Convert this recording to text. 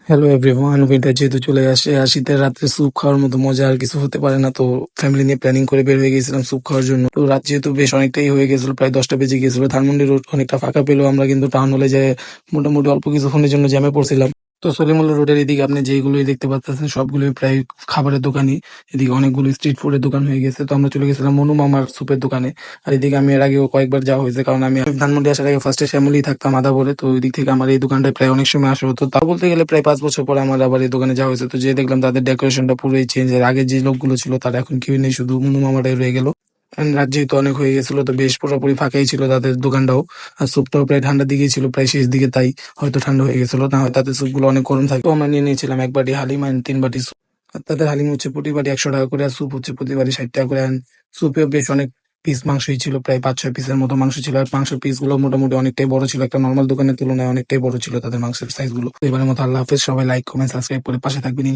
Hello everyone, winter যেহেতু চলে আসে আর শীতের রাত্রে স্যুপ খাওয়ার মতো মজা আর কিছু হতে পারে না। তো ফ্যামিলি নিয়ে প্ল্যানিং করে বের হয়ে গেছিলাম স্যুপ খাওয়ার জন্য। তো রাত যেহেতু বেশ অনেকটাই হয়ে গেছিল, প্রায় 10টা বেজে গিয়েছিল। ধানমন্ডি রোড অনেকটা ফাঁকা পেলেও আমরা কিন্তু টাউন হলে যেয়ে মোটামুটি অল্প কিছুক্ষণের জন্য জ্যামে পড়ছিলাম। তো সলিমুল্লাহ রোডের এদিকে আপনি যেইগুলোই দেখতে পাচ্ছেন সবগুলোই প্রায় খাবারের দোকানই। এদিকে অনেকগুলো স্ট্রিট ফুডের দোকান হয়ে গেছে। তো আমরা চলে গেছিলাম মনু মামার স্যুপের দোকানে। আর এদিকে আমি এর আগেও কয়েকবার যাওয়া হয়েছে, কারণ আমি ধানমন্ডি আসার আগে ফার্স্টে শ্যামলী থাকতাম আদাবরে। তো ওই দিক থেকে আমার এই দোকানটায় প্রায় অনেক সময় আসা হতো। তা বলতে গেলে প্রায় 5 বছর পরে আমার আবার এই দোকানে যাওয়া হয়েছে। তো যে দেখলাম তাদের ডেকোরেশনটা পুরোই চেঞ্জ। এর আগে যে লোকগুলো ছিল তারা এখন কেউই নেই, শুধু মনু মামাটাই রয়ে গেল। রাত যেহেতু অনেক হয়ে গেছিল, তো বেশ পুরোপুরি ফাঁকাই ছিল তাদের দোকানটাও। আর স্যুপটাও প্রায় ঠান্ডার দিকেই ছিল, প্রায় শেষ দিকে, তাই হয়তো ঠান্ডা হয়ে গেছিল। না হয় তাদের স্যুপ গুলো অনেক গরম থাকে। তো আমরা নিয়ে নিয়েছিলাম 1 বাটি হালিম আর 3 বাটি স্যুপ। আর তাদের হালিম হচ্ছে প্রতি বাটি 100 টাকা করে, আর স্যুপ হচ্ছে প্রতি বাটি 60 টাকা করে। আর স্যুপেও বেশ অনেক পিস মাংসই ছিল, প্রায় 5-6 পিসের মতো মাংস ছিল। আর মাংসের পিস গুলো মোটামুটি অনেকটাই বড় ছিল, একটা নর্মাল দোকানের তুলনায় অনেকটাই বড় ছিল তাদের মাংসের সাইজ গুলো। তো এবারের মতো আল্লাহ হাফেজ, সবাই লাইক কমেন্ট সাবস্ক্রাইব করে পাশে থাকবেন।